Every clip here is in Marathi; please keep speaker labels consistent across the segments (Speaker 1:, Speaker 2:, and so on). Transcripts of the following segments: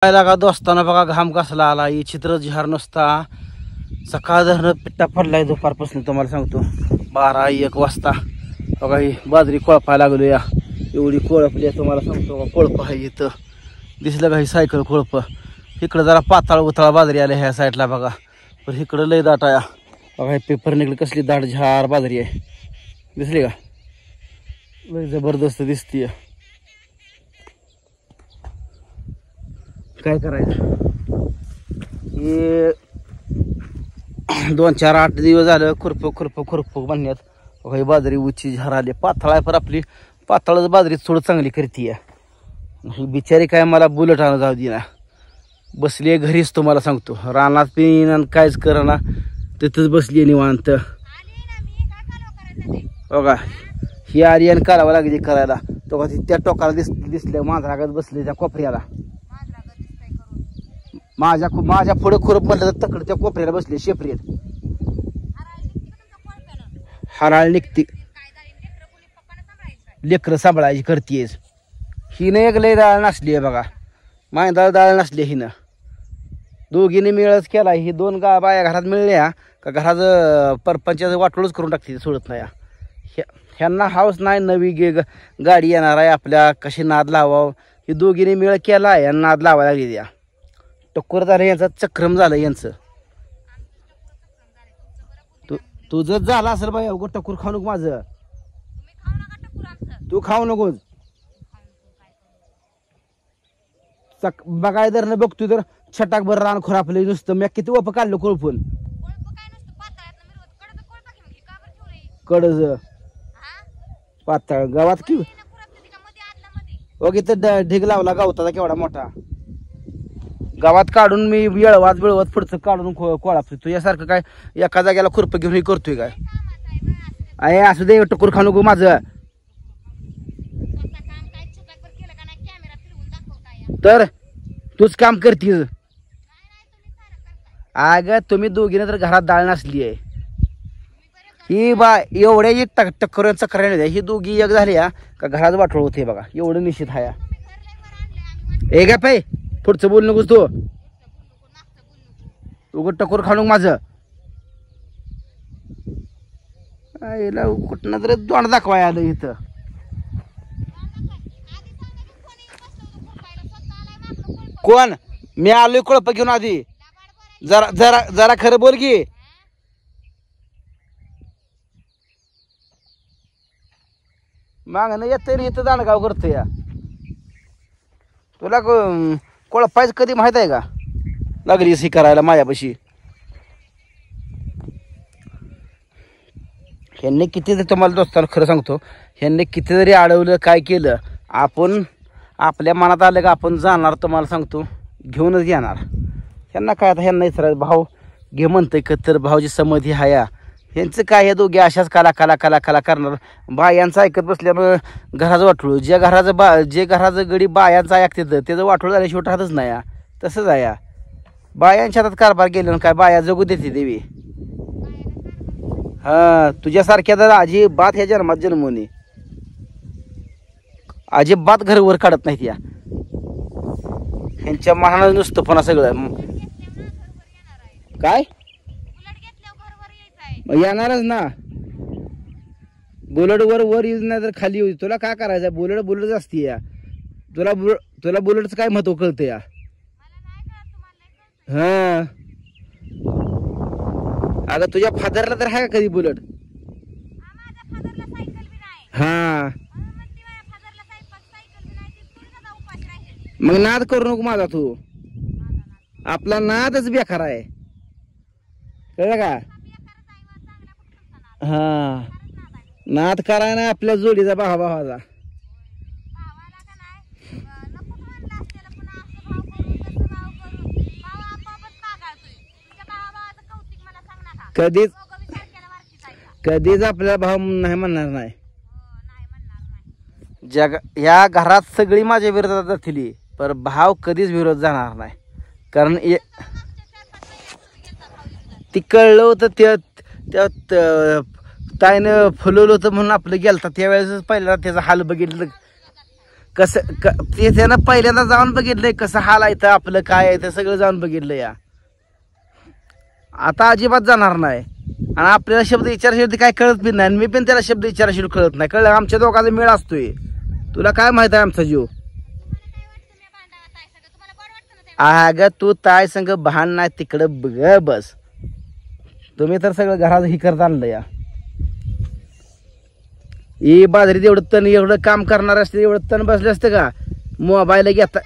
Speaker 1: पाहिला का दोस्ताना बघा घाम कसला आला. ही चित्र जिहार नसता सकाळ धरण पिट्टा पडलाय दुपारपासून. तुम्हाला सांगतो 12-1 वाजता बघा ही बाजरी कोळपायला लागलो. या एवढी कोळपली आहे तुम्हाला सांगतो. कोळप आहे इथं दिसलं का ही सायकल कोळप. इकडं जरा पाताळ उताळ बाजरी आल्या ह्या साईडला बघा. पण इकडं लय दाट आहे बघा. हे पेपर निघले कसली दाट झार बाजरी आहे दिसली का. लय जबरदस्त दिसतीय. काय करायचं हे 2-4-8 दिवस झालं खुरप म्हणण्यात. ही बाजरी उची झार आली. पाताळ आहे पर आपली पाताळच बाजरी थोडं चांगली करतीय. ही बिचारी काय मला बुलेट आणून जाऊ दे ना. बसली घरीच तुम्हाला सांगतो. रानात पिन आणि कायच कर ना तिथंच बसली निवांत बघा. ही आर्यन करावं लागली करायला. तो का त्या टोकाला दिसल्या मांजरागत बसले त्या कोपऱ्याला. माझ्या पुढे खुरप म्हटलं तर तकड त्या कोपऱ्याला बसले शेपरीत. हराळ निघती लेकर सांभाळायची करतीयच. हिनं एक लय डाळ नसली आहे बघा. मांजराला डाळ नसली हिनं. दोघीने मिळच केला. ही 2 बाया घरात मिळल्या का घराचं परपंचाचं वाटोळच करून टाकते. सोडत नाही. ह्यांना हाऊस नाही नवी गाडी येणार आहे आपल्या कशी नाद लावावं. ही दोघीने मिळ केला आहे आणि नाद लावायला लागली. द्या टक्कर झालं यांचा चक्रम झालं यांचं. तुझं झालं असेल बाई अवघड टक्कर खाऊ नको माझं. तू खाऊ नकोस. बघाय जर न बघतोय तर छटाक भर रान खुरापले नुसतं. मी किती वप काढलं कोळपून कडज पातळ गावात कि ओके तर ढीग लावला गावताचा केवढा मोठा. गावात काढून मी येळवात बिळवत पुढचं काढून कोळा तुझ्यासारखं काय एका जाग्याला खुरप घेऊन हे करतोय काय. आहे असू दे टक्कर खाऊ नको माझं. तर तूच काम करतीस. अगं तुम्ही दोघीने तर घरात डाळ नसली आहे. ही बा एवढ्या टक्कर चक्कर ही दोघी एक झाली का घरात वाटोळ होते बघा. एवढं निश्चित आहे. ए का पाय पुढचं बोल नकोस तू. उघड टक्कर खाणू माझं. याला कुठनं तरी दोंड दाखवाय आलं इथं. कोण मी आलोय कोळप घेऊन आधी. जरा जरा जरा खरं बोल की. माग न येत इथं दांडगाव करतो या. तुला कोळपायचं कधी माहित आहे का लागली ही करायला माझ्यापाशी. ह्यांनी किती तुम्हाला दोस्ताला खरं सांगतो. ह्यांनी किती जरी अडवलं काय केलं आपण आपल्या मनात आलं का आपण जाणार. तुम्हाला सांगतो घेऊनच येणार. ह्यांना काय आता ह्यांना इतर भाव घे म्हणतंय का तर भावची समधी हाया. ह्यांचं काय हे दोघे अशाच कला करणार. बायांचं ऐकत बसल्यामुळं घराचं वाटोळ. जे घराचं गडी बायांचं ऐकतं त्याचं वाटोळ झाल्याशिवाय राहतच नाही. तसंच आहे. बायांच्या हातात कारभार गेले काय बाया जगू देते देवी. हा तुझ्यासारख्या तर अजिबात ह्या जन्मात जन्मवणे अजिबात घरवर काढत नाहीत. या ह्यांच्या मनानं नुसतं पण सगळं काय येणारच ना. बुलेट वर येऊ नाही तर खाली येऊ. तुला काय करायचं. बुलेटच असते या. तुला बुलेटचं काय महत्व कळतं या. हा अगं तुझ्या फादरला तर आहे का कधी बुलेट. हा मग नाद करू नको माझा तू. आपला नादच बेकार आहे कळलं का. हा नाद कराय ना आपल्या जोडीचा भावाचा. कधीच आपल्याला भाव नाही म्हणणार नाही. या घरात सगळी माझ्या विरोधात जातील पर भाव कधीच विरोध जाणार नाही. कारण ती कळलं होतं त्या ताईनं फुलवलं होतं म्हणून आपलं गेलता त्यावेळेस पहिला त्याचा हाल बघितलं. ते त्यानं पहिल्यांदा जाऊन बघितलंय कसं हाल आहे आपलं काय आहे ते सगळं जाऊन बघितलं या. आता अजिबात जाणार नाही. आणि आपल्याला शब्द विचाराशिवाय काय कळत बी नाही. मी पण त्याला शब्द विचाराशिवाय कळत नाही. कळलं आमच्या दोघांचा मेळ असतोय. तुला काय माहित आहे आमचा जीव. अगं तू ताय संग भान नाही तिकडं बघ बस. तुम्ही तर सगळं घरात ही करत आणलं या. ही बाजरीत एवढं तण एवढं काम करणार असते एवढं तण बसले असते का. मोबाईल घेता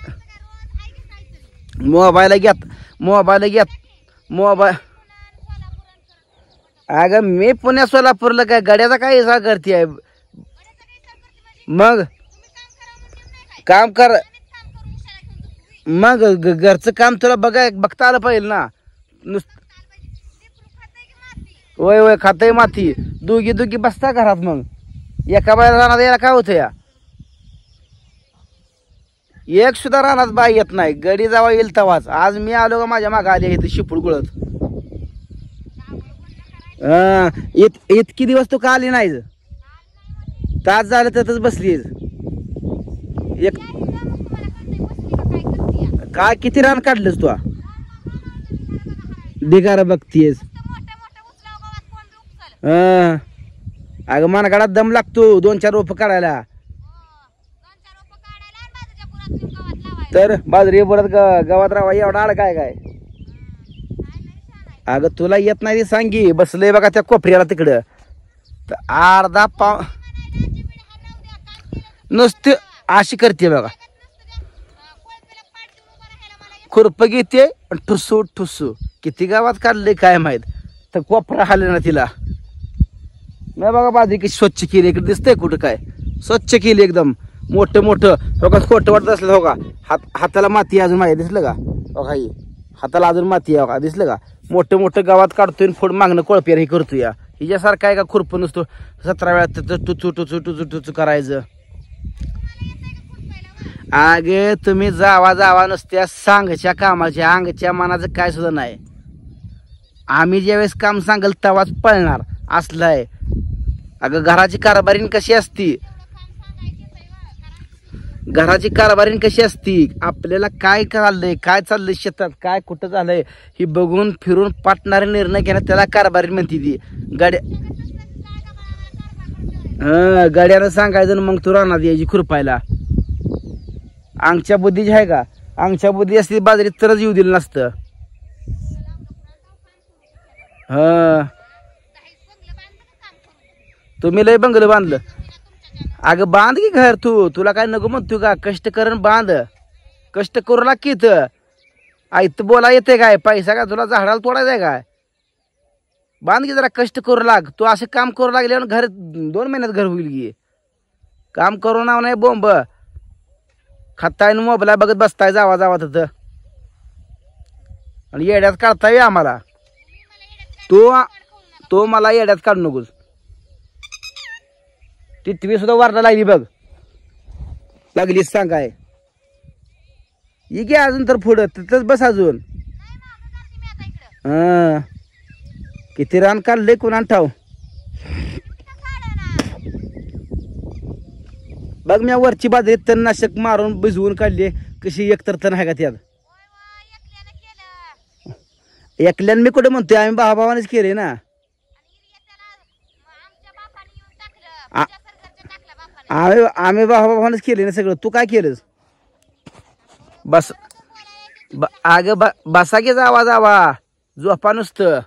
Speaker 1: मोबाईल अगं मी पुण्या सोलापूरला काय गड्याचा काय हिसाब करते आहे. मग काम कर मग घरचं काम तुला बघता आलं पाहिजे ना. वय वय खातय माती. दोघी बसता घरात. मग एका बाहेर राहणार याला काय होतं या. एक सुद्धा राहणार बाई येत नाही. गडी जावा येईल तवाच. आज मी आलो का माझ्या मागे आले इथे शिपूड गुळत. इतकी दिवस तू का आली नाही. तास झालं त्यातच बसली एक. काय किती रान काढलंस तू. ढिगारा बघतीयस. अगं मनगडात दम लागतो 2-4 रोप काढायला. तर बाजरी परत गावात राहावा एवढा आड काय. अगं तुला येत नाही ती सांगी. बसलंय बघा त्या कोपऱ्याला तिकडं. तर अर्धा पाव नुसते अशी करते बघा. खुरप घेते ठुसू ठुसू. किती गावात काढले काय माहित. तर कोपरा हाले ना तिला. नाही बघा बाजरी की स्वच्छ केली. इकडे दिसतंय कुठं काय स्वच्छ केली एकदम. मोठं बघा खोटं वाटत असलं हो का. हाताला माती अजून माहिती दिसलं का. बघा ही हाताला अजून माती आहे का दिसलं का. मोठं गावात काढतोय फोड मागणं कोळपेर हे करतो या. हिच्यासारखं आहे का खुरप नुसतं 17 वेळा टुचू करायचं. अगे तुम्ही जावा नसत्या सांगच्या कामाच्या अंगच्या मनाचं काय सुद्धा नाही. आम्ही ज्यावेळेस काम सांगल तेव्हाच पळणार असलाय. अगं घराची कारभारीण कशी असती. आपल्याला काय चाललंय काय चाललंय शेतात काय कुठं झालंय ही बघून फिरून पाटणारे निर्णय घेणं त्याला कारभारीण म्हणते ती. गाड्यानं सांगायचं मग तू राहणार यायची खुरपायला. अंगच्या बुद्धीची आहे का. अंगच्या बुद्धी असती बाजरीत तरच येऊ दिलं नसतं. तुम्ही लय बंगलं बांधलं. अगं बांध की घर. तुला काय नको म्हणतो का. कष्ट करून बांध. कष्ट करू लाग की इथं. आयत बोला येते काय. पैसा का तुला झाडाला तोडायचा आहे काय. बांध की जरा कष्ट करू लाग. तू असं काम करू लागले घर 2 महिन्यात घर होईल की. काम करू नाव नाही बोंब. खाताय मोबाईल बघत बसताय जावा तिथं. आणि येड्यात काढताय आम्हाला. तो मला येड्यात काढू नकोस. टिटवी सुद्धा वारला लागली बघ. लागलीच सांगाय. ये अजून तर पुढं तिथंच बस अजून. किती रान काढले कोणा ठाव. बघ मी वरची बाजरी तणनाशक मारून भिजवून काढली. कशी एकतर तण आहे का त्यात. एकल्यान मी कुठे म्हणतोय आम्ही भावानेच केले ना. आम्ही भावानेच केले ना सगळं. तू काय केलंस. बस अगं बसा की जावा झोपा नुसतं.